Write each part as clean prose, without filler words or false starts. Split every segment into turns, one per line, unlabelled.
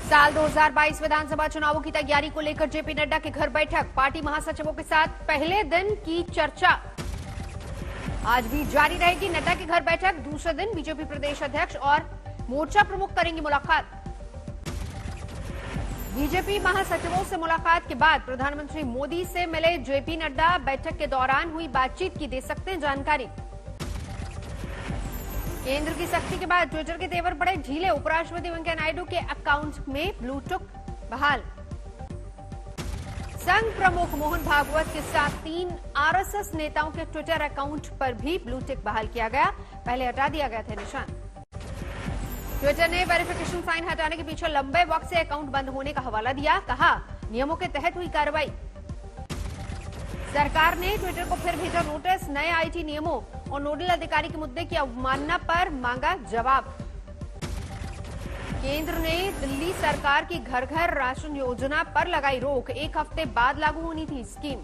साल 2022 विधानसभा चुनावों की तैयारी को लेकर जेपी नड्डा के घर बैठक, पार्टी महासचिवों के साथ पहले दिन की चर्चा आज भी जारी रहेगी। नड्डा के घर बैठक, दूसरे दिन बीजेपी प्रदेश अध्यक्ष और मोर्चा प्रमुख करेंगे मुलाकात। बीजेपी महासचिवों से मुलाकात के बाद प्रधानमंत्री मोदी से मिले जेपी नड्डा, बैठक के दौरान हुई बातचीत की दे सकते हैं जानकारी। केंद्र की सख्ती के बाद ट्विटर के तेवर पड़े ढीले, उपराष्ट्रपति वेंकैया नायडू के अकाउंट में ब्लू टिक बहाल। संघ प्रमुख मोहन भागवत के साथ 3 आरएसएस नेताओं के ट्विटर अकाउंट पर भी ब्लू टिक बहाल किया गया, पहले हटा दिया गया था निशान। ट्विटर ने वेरिफिकेशन साइन हटाने के पीछे लंबे वक्त से अकाउंट बंद होने का हवाला दिया, कहा नियमों के तहत हुई कार्रवाई। सरकार ने ट्विटर को फिर भेजा नोटिस, नए आईटी नियमों और नोडल अधिकारी के मुद्दे की अवमानना पर मांगा जवाब। केंद्र ने दिल्ली सरकार की घर घर राशन योजना पर लगाई रोक, 1 हफ्ते बाद लागू होनी थी स्कीम।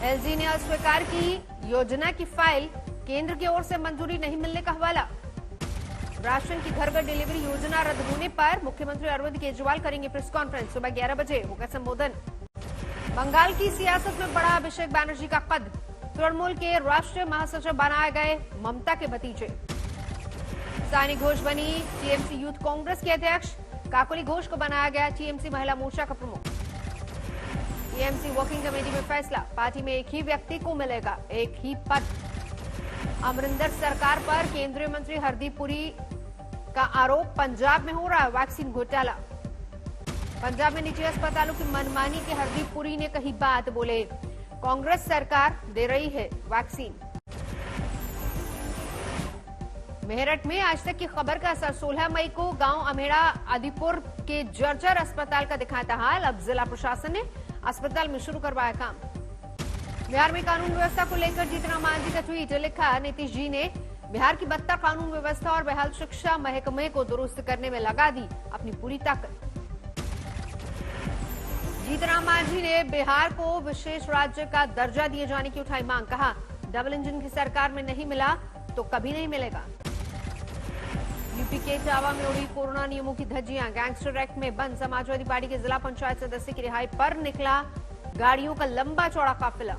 एलजी ने अस्वीकार की योजना की फाइल, केंद्र की ओर से मंजूरी नहीं मिलने का हवाला। राशन की घर घर डिलीवरी योजना रद्द होने पर मुख्यमंत्री अरविंद केजरीवाल करेंगे प्रेस कॉन्फ्रेंस, सुबह 11 बजे होगा संबोधन। बंगाल की सियासत में बड़ा अभिषेक बैनर्जी का कद, तृणमूल के राष्ट्रीय महासचिव बनाए गए ममता के भतीजे। सानी घोष बनी टीएमसी यूथ कांग्रेस के अध्यक्ष, काकोली घोष को बनाया गया टीएमसी महिला मोर्चा का प्रमुख। टीएमसी वर्किंग कमेटी में फैसला, पार्टी में एक ही व्यक्ति को मिलेगा एक ही पद। अमरिंदर सरकार पर केंद्रीय मंत्री हरदीप पुरी का आरोप, पंजाब में हो रहा है वैक्सीन घोटाला। पंजाब में निजी अस्पतालों की मनमानी के हरदीप पुरी ने कही बात, बोले कांग्रेस सरकार दे रही है वैक्सीन। मेरठ में आज तक की खबर का असर, 16 मई को गांव अमेड़ा आदिपुर के जर्जर अस्पताल का दिखाता हाल, अब जिला प्रशासन ने अस्पताल में शुरू करवाया काम। बिहार में कानून व्यवस्था को लेकर जीतन मांझी का ट्वीट, लिखा नीतीश जी ने बिहार की बदतर कानून व्यवस्था और बहाल शिक्षा महकमे को दुरुस्त करने में लगा दी अपनी पूरी ताकत। जीतन मांझी ने बिहार को विशेष राज्य का दर्जा दिए जाने की उठाई मांग, कहा डबल इंजन की सरकार में नहीं मिला तो कभी नहीं मिलेगा। यूपी के इटावा में उड़ी कोरोना नियमों की धज्जियां, गैंगस्टर एक्ट में बंद समाजवादी पार्टी के जिला पंचायत सदस्य की रिहाई पर निकला गाड़ियों का लंबा चौड़ा काफिला।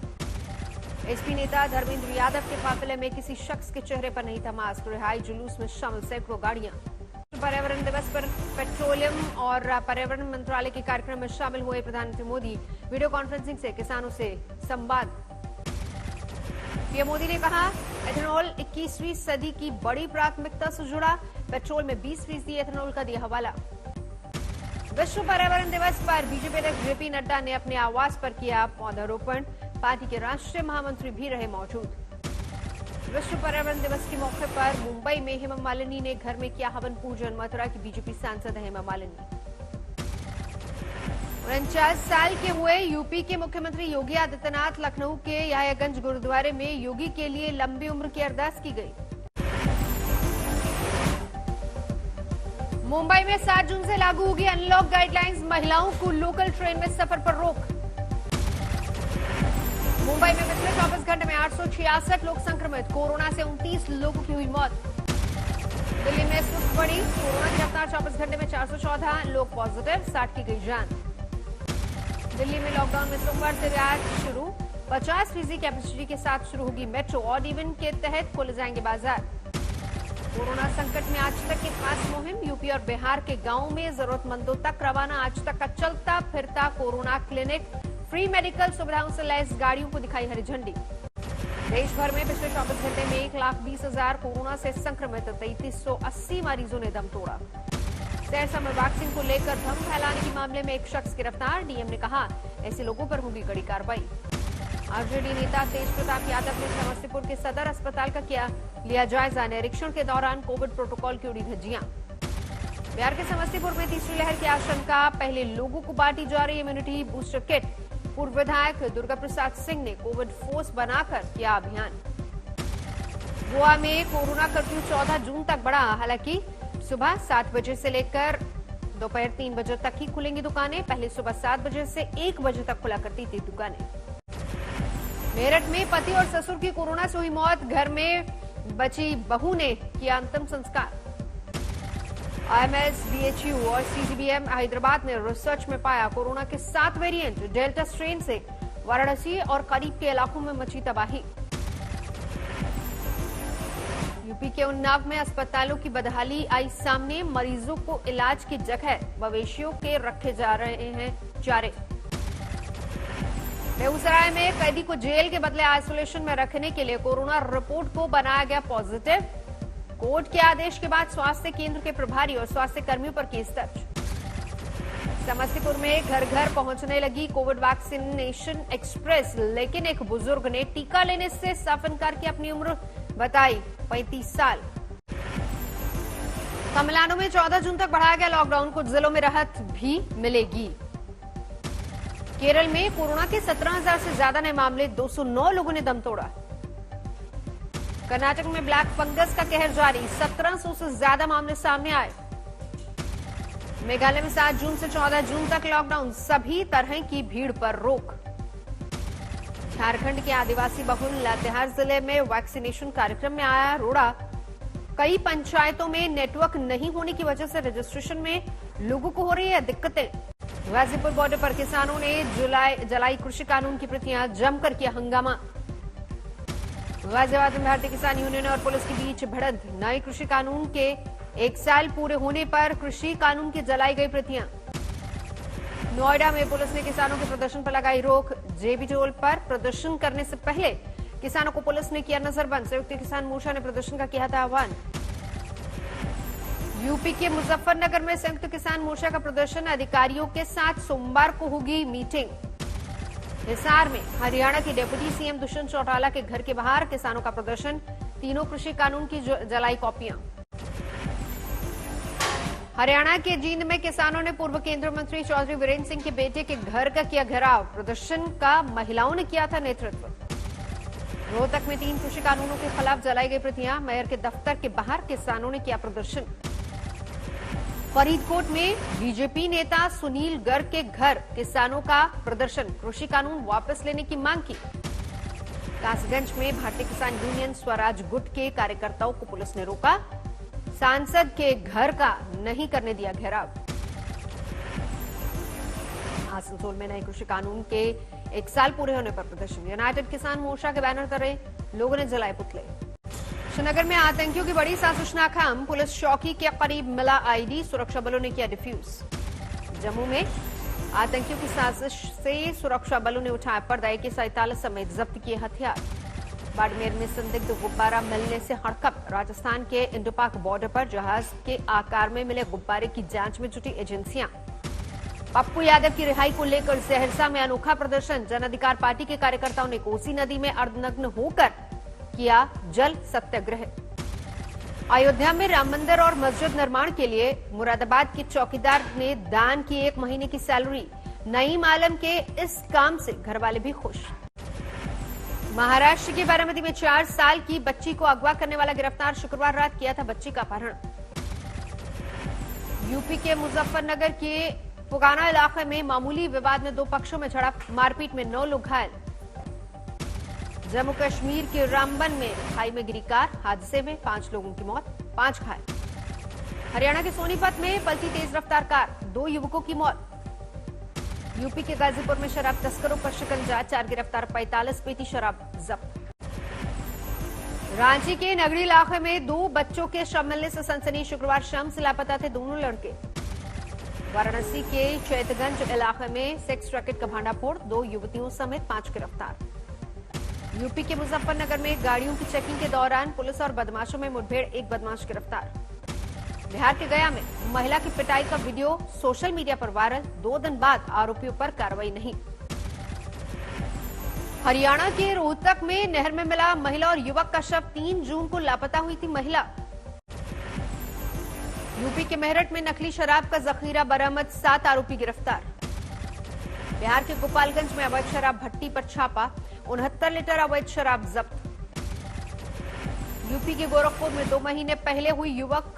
एसपी नेता धर्मेंद्र यादव के काफिले में किसी शख्स के चेहरे पर नहीं था मास्क, रिहाई जुलूस में शामिल सैकड़ों गाड़ियां। पर्यावरण दिवस पर पेट्रोलियम और पर्यावरण मंत्रालय के कार्यक्रम में शामिल हुए प्रधानमंत्री मोदी, वीडियो कॉन्फ्रेंसिंग से किसानों से संवाद। पीएम मोदी ने कहा एथेनॉल 21वीं सदी की बड़ी प्राथमिकता से जुड़ा, पेट्रोल में 20% एथेनॉल का दिया हवाला। विश्व पर्यावरण दिवस पर बीजेपी अध्यक्ष जेपी नड्डा ने अपने आवास पर किया पौधारोपण, पार्टी के राष्ट्रीय महामंत्री भी रहे मौजूद। विश्व पर्यावरण दिवस के मौके पर मुंबई में हेमा मालिनी ने घर में किया हवन पूजन, मथुरा की बीजेपी सांसद हेमा मालिनी। 49 साल के हुए यूपी के मुख्यमंत्री योगी आदित्यनाथ, लखनऊ के यायागंज गुरुद्वारे में योगी के लिए लंबी उम्र की अरदास की गई। मुंबई में 7 जून से लागू होगी अनलॉक गाइडलाइंस, महिलाओं को लोकल ट्रेन में सफर पर रोक। मुंबई में पिछले 24 घंटे में 866 लोग संक्रमित, कोरोना से 29 लोगों की हुई मौत। दिल्ली में सुस्त बढ़ी, कोरोना की रफ्तार, 24 घंटे में 414 लोग पॉजिटिव, 60 की गई जान। दिल्ली में लॉकडाउन में सोमवार से रियायत शुरू, 50% कैपेसिटी के साथ शुरू होगी मेट्रो, ऑड इवन के तहत खोले जाएंगे बाजार। कोरोना संकट में आज तक की खास मुहिम, यूपी और बिहार के गांवों में जरूरतमंदों तक रवाना आज तक का चलता फिरता कोरोना क्लिनिक, फ्री मेडिकल सुविधाओं से लैस गाड़ियों को दिखाई हरी झंडी। देश भर में पिछले 24 घंटे में 1,20,000 कोरोना से संक्रमित, 3380 मरीजों ने दम तोड़ा। सैरसा में वैक्सीन को लेकर भ्रम फैलाने के मामले में एक शख्स गिरफ्तार, डीएम ने कहा ऐसे लोगों पर होगी कड़ी कार्रवाई। आरजेडी नेता तेज प्रताप यादव ने समस्तीपुर के सदर अस्पताल का लिया जायजा, निरीक्षण के दौरान कोविड प्रोटोकॉल की उड़ी धज्जियां। बिहार के समस्तीपुर में तीसरी लहर की आशंका, पहले लोगों को बांटी जा रही इम्यूनिटी बूस्टर किट। पूर्व विधायक दुर्गा प्रसाद सिंह ने कोविड फोर्स बनाकर किया अभियान। गोवा में कोरोना कर्फ्यू 14 जून तक बढ़ा, हालांकि सुबह 7 बजे से लेकर दोपहर 3 बजे तक ही खुलेंगी दुकानें, पहले सुबह 7 बजे से 1 बजे तक खुला करती थी दुकानें। मेरठ में पति और ससुर की कोरोना से हुई मौत, घर में बची बहू ने किया अंतिम संस्कार। आईएमएस, बीएचयू और सीजीबीएम हैदराबाद ने रिसर्च में पाया कोरोना के 7 वेरिएंट। डेल्टा स्ट्रेन से वाराणसी और करीब के इलाकों में मची तबाही। यूपी के उन्नाव में अस्पतालों की बदहाली आई सामने। मरीजों को इलाज की जगह मवेशियों के रखे जा रहे हैं चारे। बेगूसराय में कैदी को जेल के बदले आइसोलेशन में रखने के लिए कोरोना रिपोर्ट को बनाया गया पॉजिटिव। कोर्ट के आदेश के बाद स्वास्थ्य केंद्र के प्रभारी और स्वास्थ्य कर्मियों पर केस दर्ज। समस्तीपुर में घर घर पहुंचने लगी कोविड वैक्सीनेशन एक्सप्रेस, लेकिन एक बुजुर्ग ने टीका लेने से साफ इनकार किया। अपनी उम्र बताई 35 साल। तमिलनाडु में 14 जून तक बढ़ाया गया लॉकडाउन। कुछ जिलों में राहत भी मिलेगी। केरल में कोरोना के 17,000 से ज्यादा नए मामले, 209 लोगों ने दम तोड़ा। कर्नाटक में ब्लैक फंगस का कहर जारी, 1700 से ज्यादा मामले सामने आए। मेघालय में 7 जून से 14 जून तक लॉकडाउन, सभी तरह की भीड़ पर रोक। झारखंड के आदिवासी बहुल लातेहार जिले में वैक्सीनेशन कार्यक्रम में आया रोड़ा। कई पंचायतों में नेटवर्क नहीं होने की वजह से रजिस्ट्रेशन में लोगों को हो रही है दिक्कतें। गाजीपुर बॉर्डर पर किसानों ने जलाई कृषि कानून की प्रतियां, जमकर किया हंगामा। गाजियाबाद में भारतीय किसान यूनियन और पुलिस के बीच भिड़ंत। नए कृषि कानून के 1 साल पूरे होने पर कृषि कानून की जलाई गई प्रतियां। नोएडा में पुलिस ने किसानों के प्रदर्शन पर लगाई रोक। जेबी टोल पर प्रदर्शन करने से पहले किसानों को पुलिस ने किया नजरबंद। संयुक्त किसान मोर्चा ने प्रदर्शन का किया था आह्वान। यूपी के मुजफ्फरनगर में संयुक्त किसान मोर्चा का प्रदर्शन। अधिकारियों के साथ सोमवार को होगी मीटिंग। हिसार में हरियाणा के डिप्टी सीएम दुष्यंत चौटाला के घर के बाहर किसानों का प्रदर्शन। तीनों कृषि कानून की जलाई कॉपियां। हरियाणा के जींद में किसानों ने पूर्व केंद्रीय मंत्री चौधरी वीरेंद्र सिंह के बेटे के घर का किया घेराव। प्रदर्शन का महिलाओं ने किया था नेतृत्व। रोहतक में 3 कृषि कानूनों के खिलाफ जलाई गई प्रतियां। मेयर के दफ्तर के बाहर किसानों ने किया प्रदर्शन। फरीदकोट में बीजेपी नेता सुनील गर्ग के घर किसानों का प्रदर्शन। कृषि कानून वापस लेने की मांग की। कासगंज में भारतीय किसान यूनियन स्वराज गुट के कार्यकर्ताओं को पुलिस ने रोका। सांसद के घर का नहीं करने दिया घेराव। आसनसोल में नए कृषि कानून के 1 साल पूरे होने पर प्रदर्शन। यूनाइटेड किसान मोर्चा के बैनर तले लोगों ने जलाए पुतले। श्रीनगर में आतंकियों की बड़ी साजिश नाकाम। पुलिस चौकी के करीब मिला आईडी, सुरक्षा बलों ने किया डिफ्यूज। जम्मू में आतंकियों की साजिश से सुरक्षा बलों ने उठाया पर्दा। AK-47 समेत जब्त किए हथियार। बाड़मेर में संदिग्ध गुब्बारा मिलने से हड़कंप। राजस्थान के इंडो-पाक बॉर्डर पर जहाज के आकार में मिले गुब्बारे की जांच में जुटी एजेंसियां। पप्पू यादव की रिहाई को लेकर सहरसा में अनोखा प्रदर्शन। जन अधिकार पार्टी के कार्यकर्ताओं ने कोसी नदी में अर्धनग्न होकर किया जल सत्याग्रह। अयोध्या में राम मंदिर और मस्जिद निर्माण के लिए मुरादाबाद के चौकीदार ने दान की 1 महीने की सैलरी। नईम आलम के इस काम से घरवाले भी खुश। महाराष्ट्र के बारामती में 4 साल की बच्ची को अगवा करने वाला गिरफ्तार। शुक्रवार रात किया था बच्ची का अपहरण। यूपी के मुजफ्फरनगर के पुगाना इलाके में मामूली विवाद में 2 पक्षों में झड़प। मारपीट में 9 लोग घायल। जम्मू कश्मीर के रामबन में खाई में गिरी कार। हादसे में 5 लोगों की मौत, 5 घायल। हरियाणा के सोनीपत में पलटी तेज रफ्तार कार, 2 युवकों की मौत। यूपी के गाजीपुर में शराब तस्करों पर शिकंजा, 4 गिरफ्तार, 45 पेटी शराब जब्त। रांची के नगरी इलाके में 2 बच्चों के शव मिलने से सनसनी। शुक्रवार शाम से लापता थे दोनों लड़के। वाराणसी के चैतगंज इलाके में सेक्स रैकेट का भांडाफोड़, 2 युवतियों समेत 5 गिरफ्तार। यूपी के मुजफ्फरनगर में गाड़ियों की चेकिंग के दौरान पुलिस और बदमाशों में मुठभेड़, 1 बदमाश गिरफ्तार। बिहार के गया में महिला की पिटाई का वीडियो सोशल मीडिया पर वायरल। 2 दिन बाद आरोपियों पर कार्रवाई नहीं। हरियाणा के रोहतक में नहर में मिला महिला और युवक का शव। 3 जून को लापता हुई थी महिला। यूपी के मेरठ में नकली शराब का जखीरा बरामद, 7 आरोपी गिरफ्तार। बिहार के गोपालगंज में अवैध शराब भट्टी पर छापा, 69 लीटर अवैध शराब जब्त। यूपी के गोरखपुर में 2 महीने पहले हुई युवक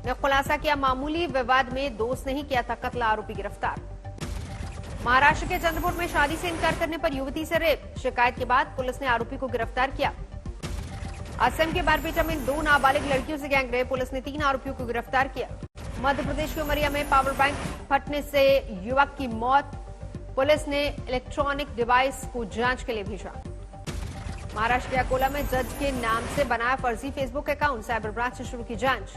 ने खुलासा किया। मामूली विवाद में दोस्त ने ही किया था कत्ल, आरोपी गिरफ्तार। महाराष्ट्र के चंद्रपुर में शादी से इनकार करने पर युवती से रेप। शिकायत के बाद पुलिस ने आरोपी को गिरफ्तार किया। असम के बारपेटा में 2 नाबालिग लड़कियों से गैंगरेप, पुलिस ने 3 आरोपियों को गिरफ्तार किया। मध्य प्रदेश के उमरिया में पावर बैंक फटने से युवक की मौत, पुलिस ने इलेक्ट्रॉनिक डिवाइस को जांच के लिए भेजा। महाराष्ट्र के अकोला में जज के नाम से बनाया फर्जी फेसबुक अकाउंट, साइबर ब्रांच ने शुरू की जांच।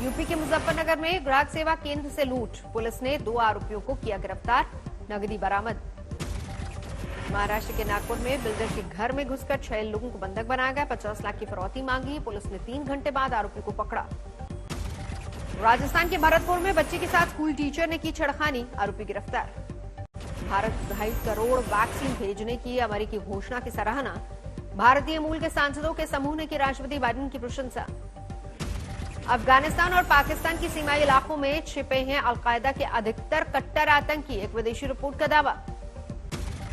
यूपी के मुजफ्फरनगर में ग्राहक सेवा केंद्र से लूट, पुलिस ने 2 आरोपियों को किया गिरफ्तार, नगदी बरामद। महाराष्ट्र के नागपुर में बिल्डर के घर में घुसकर 6 लोगों को बंधक बनाया गया, 50 लाख की फिरौती मांगी, पुलिस ने 3 घंटे बाद आरोपी को पकड़ा। राजस्थान के भरतपुर में बच्चे के साथ स्कूल टीचर ने की छेड़खानी, आरोपी गिरफ्तार। भारत 2.5 करोड़ वैक्सीन भेजने की अमेरिकी घोषणा की सराहना, भारतीय मूल के सांसदों के समूह ने की राष्ट्रपति बाइडेन की प्रशंसा। अफगानिस्तान और पाकिस्तान की सीमाई इलाकों में छिपे हैं अलकायदा के अधिकतर कट्टर आतंकी, एक विदेशी रिपोर्ट का दावा।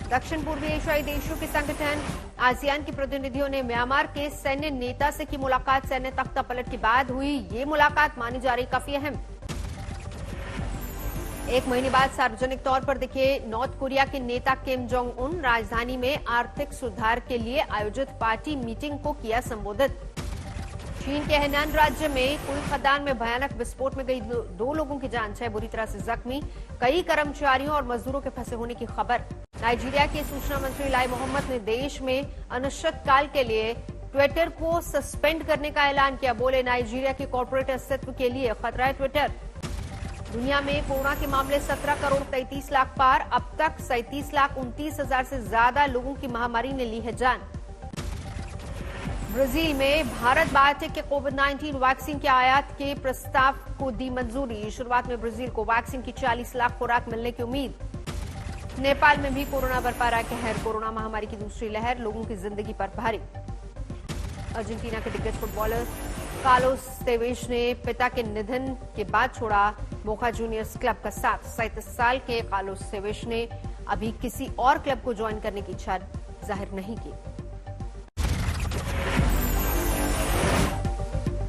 दक्षिण पूर्वी एशियाई देशों के संगठन आसियान के प्रतिनिधियों ने म्यांमार के सैन्य नेता से की मुलाकात, सैन्य तख्ता पलट के बाद हुई ये मुलाकात मानी जा रही काफी अहम। 1 महीने बाद सार्वजनिक तौर पर दिखे नॉर्थ कोरिया के नेता किम जोंग उन, राजधानी में आर्थिक सुधार के लिए आयोजित पार्टी मीटिंग को किया संबोधित। चीन के हेनान राज्य में कोई खदान में भयानक विस्फोट में गई 2 लोगों की जान, 6 बुरी तरह से जख्मी, कई कर्मचारियों और मजदूरों के फंसे होने की खबर। नाइजीरिया के सूचना मंत्री लाई मोहम्मद ने देश में अनिश्चितकाल के लिए ट्विटर को सस्पेंड करने का ऐलान किया, बोले नाइजीरिया के कॉर्पोरेट अस्तित्व के लिए खतरा है ट्विटर। दुनिया में कोरोना के मामले 17 करोड़ 33 लाख पार, अब तक 37,29,000 से ज्यादा लोगों की महामारी ने ली है जान। ब्राजील में भारत बायोटेक के कोविड-19 वैक्सीन के आयात के प्रस्ताव को दी मंजूरी, शुरुआत में ब्राजील को वैक्सीन की 40 लाख खुराक मिलने की उम्मीद। नेपाल में भी कोरोना बरपा रहा कहर, कोरोना महामारी की दूसरी लहर लोगों की जिंदगी पर भारी। अर्जेंटीना के दिग्गज फुटबॉलर कार्लोस तेवेज ने पिता के निधन के बाद छोड़ा बोका जूनियर्स क्लब का साथ। 37 साल के कार्लोस तेवेज ने अभी किसी और क्लब को ज्वाइन करने की इच्छा जाहिर नहीं की।